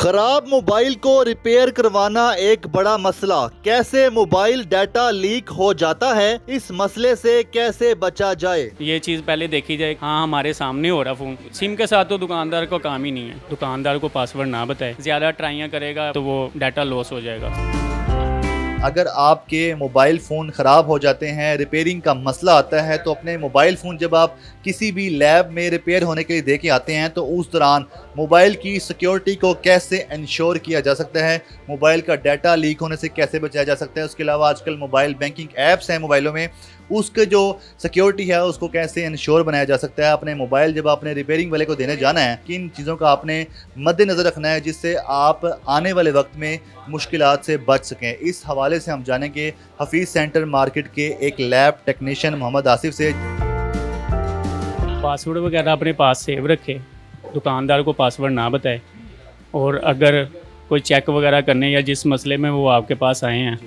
खराब मोबाइल को रिपेयर करवाना एक बड़ा मसला। कैसे मोबाइल डाटा लीक हो जाता है, इस मसले से कैसे बचा जाए। ये चीज़ पहले देखी जाए। हाँ, हमारे सामने हो रहा फ़ोन। सिम के साथ तो दुकानदार को काम ही नहीं है। दुकानदार को पासवर्ड ना बताए, ज़्यादा ट्राइयाँ करेगा तो वो डाटा लॉस हो जाएगा। अगर आपके मोबाइल फ़ोन ख़राब हो जाते हैं, रिपेयरिंग का मसला आता है, तो अपने मोबाइल फ़ोन जब आप किसी भी लैब में रिपेयर होने के लिए दे के आते हैं तो उस दौरान मोबाइल की सिक्योरिटी को कैसे इंश्योर किया जा सकता है, मोबाइल का डाटा लीक होने से कैसे बचाया जा सकता है। उसके अलावा आजकल मोबाइल बैंकिंग ऐप्स हैं मोबाइलों में, उसके जो सिक्योरिटी है उसको कैसे इंश्योर बनाया जा सकता है। अपने मोबाइल जब आपने रिपेयरिंग वाले को देने जाना है, किन चीज़ों का आपने मद्देनज़र रखना है जिससे आप आने वाले वक्त में मुश्किलात से बच सकें। इस हवाले से हम जानेंगे हफीज़ सेंटर मार्केट के एक लैब टेक्नीशियन मोहम्मद आसिफ से। पासवर्ड वगैरह अपने पास सेव रखे, दुकानदार को पासवर्ड ना बताए, और अगर कोई चेक वगैरह करने या जिस मसले में वो आपके पास आए हैं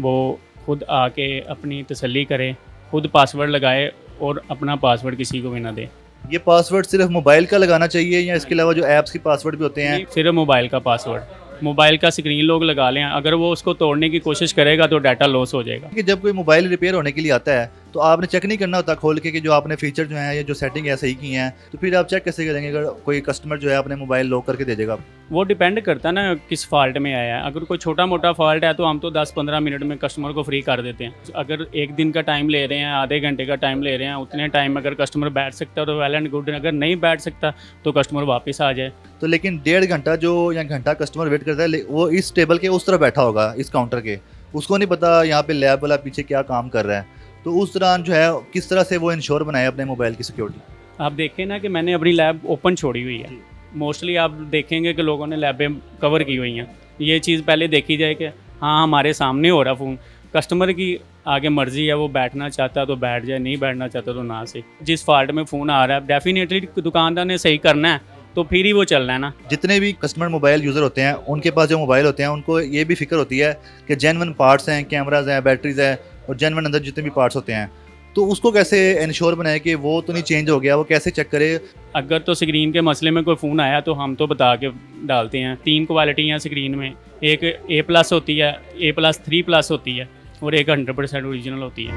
वो खुद आके अपनी तसल्ली करें, खुद पासवर्ड लगाए और अपना पासवर्ड किसी को भी ना दे। ये पासवर्ड सिर्फ मोबाइल का लगाना चाहिए या इसके अलावा जो ऐप्स के पासवर्ड भी होते हैं? सिर्फ मोबाइल का पासवर्ड, मोबाइल का स्क्रीन लॉक लगा लें। अगर वो उसको तोड़ने की कोशिश करेगा तो डाटा लॉस हो जाएगा। कि जब कोई मोबाइल रिपेयर होने के लिए आता है तो आपने चेक नहीं करना होता खोल के कि जो आपने फीचर जो है या जो सेटिंग है सही की हैं, तो फिर आप चेक कैसे करेंगे अगर कोई कस्टमर जो है अपने मोबाइल लॉक करके दे देगा? वो डिपेंड करता है ना किस फॉल्ट में आया है। अगर कोई छोटा मोटा फॉल्ट है तो हम तो 10-15 मिनट में कस्टमर को फ्री कर देते हैं। अगर एक दिन का टाइम ले रहे हैं, आधे घंटे का टाइम ले रहे हैं, उतने टाइम अगर कस्टमर बैठ सकता है तो वेल एंड गुड। अगर नहीं बैठ सकता तो कस्टमर वापस आ जाए। तो लेकिन 1.5 घंटा जो या घंटा कस्टमर वेट करता है वो इस टेबल के उस तरफ बैठा होगा, इस काउंटर के, उसको नहीं पता यहाँ पे लैब वाला पीछे क्या काम कर रहा है। तो उस दौरान जो है किस तरह से वो इंश्योर बनाए अपने मोबाइल की सिक्योरिटी? आप देखें ना कि मैंने अपनी लैब ओपन छोड़ी हुई है। मोस्टली आप देखेंगे कि लोगों ने लैबें कवर की हुई हैं। ये चीज़ पहले देखी जाए कि हाँ, हमारे सामने हो रहा फ़ोन, कस्टमर की आगे मर्जी है, वो बैठना चाहता है तो बैठ जाए, नहीं बैठना चाहता तो ना से। जिस फॉल्ट में फ़ोन आ रहा है डेफिनेटली दुकानदार ने सही करना है तो फिर ही वो चलना है ना। जितने भी कस्टमर मोबाइल यूज़र होते हैं उनके पास जो मोबाइल होते हैं उनको ये भी फिक्र होती है कि जेन्युइन पार्ट्स हैं, कैमराज हैं, बैटरीज हैं और जेन्युइन अंदर जितने भी पार्ट्स होते हैं, तो उसको कैसे इंश्योर बनाए कि वो तो नहीं चेंज हो गया, वो कैसे चेक करे? अगर तो स्क्रीन के मसले में कोई फ़ोन आया तो हम तो बता के डालते हैं। 3 क्वालिटी हैं स्क्रीन में, एक A+ होती है, A+ 3+ होती है और एक 100% ओरिजिनल होती है।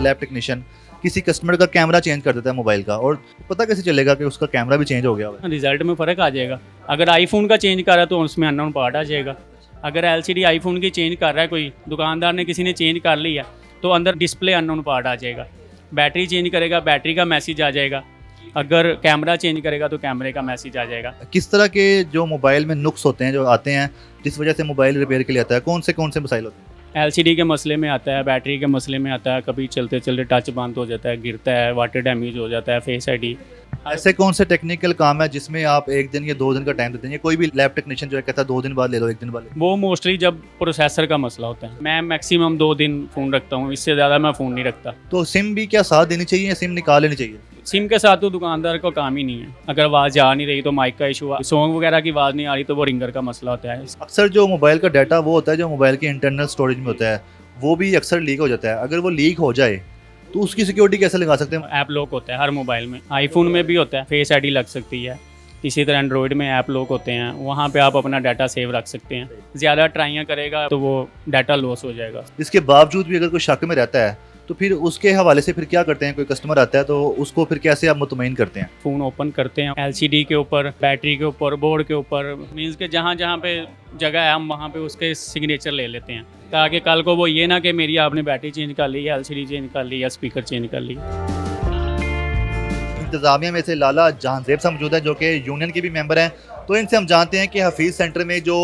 लैब टेक्नीशियन किसी कस्टमर का कैमरा चेंज कर देता है मोबाइल का, और पता कैसे चलेगा कि उसका कैमरा भी चेंज हो गया है? रिजल्ट में फ़र्क आ जाएगा। अगर आईफोन का चेंज कर रहा है तो उसमें अननोन पार्ट आ जाएगा। अगर LCD आईफोन की चेंज कर रहा है कोई दुकानदार ने, किसी ने चेंज कर लिया तो अंदर डिस्प्ले अननोन पार्ट आ जाएगा। बैटरी चेंज करेगा, बैटरी का मैसेज आ जाएगा। अगर कैमरा चेंज करेगा तो कैमरे का मैसेज आ जाएगा। किस तरह के जो मोबाइल में नुक्स होते हैं जो आते हैं जिस वजह से मोबाइल रिपेयर के लिए आता है, कौन से मसाइल होते हैं? LCD के मसले में आता है, बैटरी के मसले में आता है, कभी चलते चलते टच बंद हो जाता है, गिरता है, वाटर डैमेज हो जाता है, फेस ID। ऐसे कौन से टेक्निकल काम है जिसमें आप 1 दिन या 2 दिन का टाइम देते हैं? कोई भी लैब टेक्नीशियन जो है कहता है 2 दिन बाद ले लो, 1 दिन बाद ले लो। वो मोस्टली जब प्रोसेसर का मसला होता है। मैं मैक्सिमम 2 दिन फ़ोन रखता हूँ, इससे ज़्यादा मैं फ़ोन नहीं रखता। तो सिम भी क्या साथ देनी चाहिए या सिम निकाल लेनी चाहिए? सिम के साथ तो दुकानदार को काम ही नहीं है। अगर आवाज़ आ नहीं रही तो माइक का इशू, सॉन्ग वगैरह की आवाज़ नहीं आ रही तो वो रिंगर का मसला होता है। अक्सर जो मोबाइल का डाटा वो होता है जो मोबाइल के इंटरनल स्टोरेज में होता है, वो भी अक्सर लीक हो जाता है। अगर वो लीक हो जाए तो उसकी सिक्योरिटी कैसे लगा सकते हैं? ऐप लॉक होता है हर मोबाइल में, आईफोन में भी होता है, फेस ID लग सकती है। इसी तरह एंड्रॉयड में ऐप लॉक होते हैं, वहाँ पे आप अपना डाटा सेव रख सकते हैं। ज़्यादा ट्राइयाँ करेगा तो वो डाटा लॉस हो जाएगा। इसके बावजूद भी अगर कोई शक में रहता है तो फिर उसके हवाले से फिर क्या करते हैं? कोई कस्टमर आता है तो उसको फिर कैसे आप मुतमईन करते हैं? फ़ोन ओपन करते हैं, LCD के ऊपर, बैटरी के ऊपर, बोर्ड के ऊपर, मीन्स के जहाँ जहाँ पे जगह है हम वहाँ पे उसके सिग्नेचर ले लेते हैं, ताकि कल को वो ये ना कि मेरी आपने बैटरी चेंज कर ली या LCD चेंज कर ली या स्पीकर चेंज कर ली। इंतज़ामिया में से लाला जहांजेब साहब मौजूद है जो कि यूनियन के भी मेंबर हैं। तो इनसे हम जानते हैं कि हफीज़ सेंटर में जो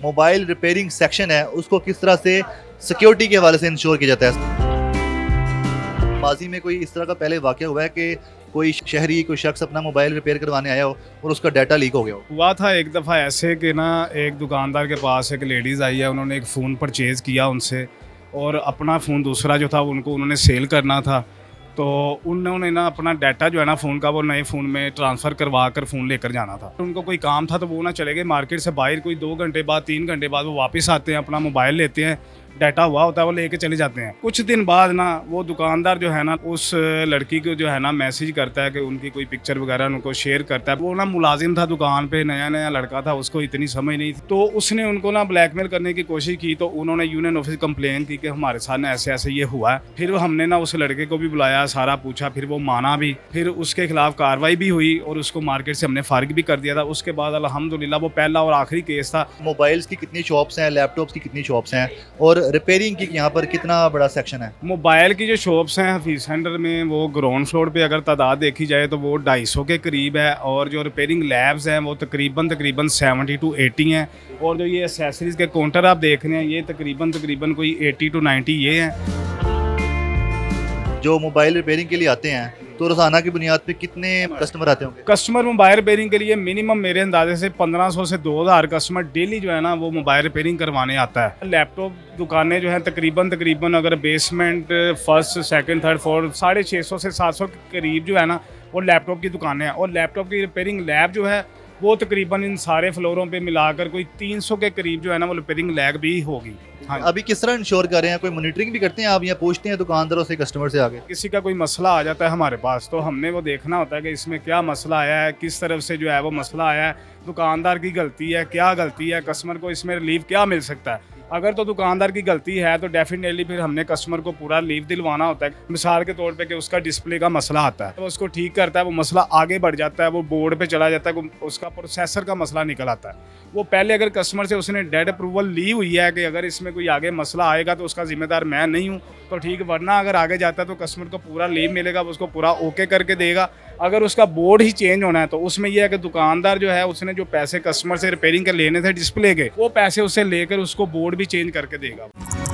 मोबाइल रिपेयरिंग सेक्शन है उसको किस तरह से सिक्योरिटी के हवाले से इंश्योर किया जाता है। माजी में कोई इस तरह का पहले वाक़या हुआ है कि कोई शहरी, कोई शख्स अपना मोबाइल रिपेयर करवाने आया हो और उसका डाटा लीक हो गया हो? हुआ था एक दफ़ा ऐसे कि ना, एक दुकानदार के पास एक लेडीज़ आई है, उन्होंने एक फ़ोन परचेज़ किया उनसे, और अपना फ़ोन दूसरा जो था उन्होंने सेल करना था। तो उन्होंने ना अपना डाटा जो है ना फ़ोन का वो नए फ़ोन में ट्रांसफ़र करवा कर फ़ोन लेकर जाना था। उनको कोई काम था तो वो ना चले गए मार्केट से बाहर। कोई 2 घंटे बाद, 3 घंटे बाद वो वापस आते हैं, अपना मोबाइल लेते हैं, डाटा हुआ होता है वो लेके चले जाते हैं। कुछ दिन बाद ना वो दुकानदार जो है ना उस लड़की को जो है ना मैसेज करता है कि उनकी कोई पिक्चर वगैरह उनको शेयर करता है। वो ना मुलाजिम था दुकान पे, नया नया लड़का था, उसको इतनी समझ नहीं थी, तो उसने उनको ना ब्लैकमेल करने की कोशिश की। तो उन्होंने यूनियन ऑफिस कंप्लेन की कि हमारे साथ ना ऐसे ऐसे ये हुआ है। फिर हमने ना उस लड़के को भी बुलाया, सारा पूछा, फिर वो माना भी, फिर उसके खिलाफ कार्रवाई भी हुई और उसको मार्केट से हमने फारिग भी कर दिया था। उसके बाद अल्हम्दुलिल्लाह वो पहला और आखिरी केस था। मोबाइल्स की कितनी शॉप्स हैं, लैपटॉप्स की कितनी शॉप्स हैं और रिपेयरिंग की यहाँ पर कितना बड़ा सेक्शन है? मोबाइल की जो शॉप्स हैं हफीज़ सेंटर में, वो ग्राउंड फ्लोर पे अगर तादाद देखी जाए तो वो 250 के करीब है, और जो रिपेयरिंग लैब्स हैं वो तकरीबन 70 to 80 हैं, और जो ये एसेसरीज़ के काउंटर आप देख रहे हैं ये तकरीबन कोई 80 to 90 ये हैं। जो मोबाइल रिपेयरिंग के लिए आते हैं तो रोज़ाना की बुनियाद पे कितने कस्टमर आते होंगे? कस्टमर मोबाइल रिपेयरिंग के लिए मिनिमम मेरे अंदाजे से 1500 से 2000 कस्टमर डेली जो है ना वो मोबाइल रिपेयरिंग करवाने आता है। लैपटॉप दुकानें जो हैं तकरीबन अगर basement first second third fourth 650 से 700 के करीब जो है ना वो लैपटॉप की दुकानें हैं, और लैपटॉप की रिपेयरिंग लैब जो है वो तकरीबन इन सारे फ्लोरों पे मिलाकर कोई 300 के करीब जो है ना वो रिपेयरिंग लैब भी होगी। हाँ, अभी किस तरह इंश्योर कर रहे हैं? कोई मॉनिटरिंग भी करते हैं आप या पूछते हैं दुकानदारों से, कस्टमर से आगे? किसी का कोई मसला आ जाता है हमारे पास तो हमने वो देखना होता है कि इसमें क्या मसला आया है, किस तरफ से जो है वो मसला आया है, दुकानदार की गलती है, क्या गलती है, कस्टमर को इसमें रिलीफ क्या मिल सकता है। अगर तो दुकानदार की गलती है तो डेफिनेटली फिर हमने कस्टमर को पूरा लीव दिलवाना होता है। मिसाल के तौर पे कि उसका डिस्प्ले का मसला आता है तो उसको ठीक करता है, वो मसला आगे बढ़ जाता है, वो बोर्ड पे चला जाता है, उसका प्रोसेसर का मसला निकल आता है। वो पहले अगर कस्टमर से उसने डेड अप्रूवल ली हुई है कि अगर इसमें कोई आगे मसला आएगा तो उसका जिम्मेदार मैं नहीं हूँ तो ठीक, वरना अगर आगे जाता है तो कस्टमर को पूरा लीव मिलेगा, उसको पूरा ओके करके देगा। अगर उसका बोर्ड ही चेंज होना है तो उसमें यह है कि दुकानदार जो है उसने जो पैसे कस्टमर से रिपेयरिंग के लेने थे डिस्प्ले के, वो पैसे उससे लेकर उसको बोर्ड भी चेंज करके देगा।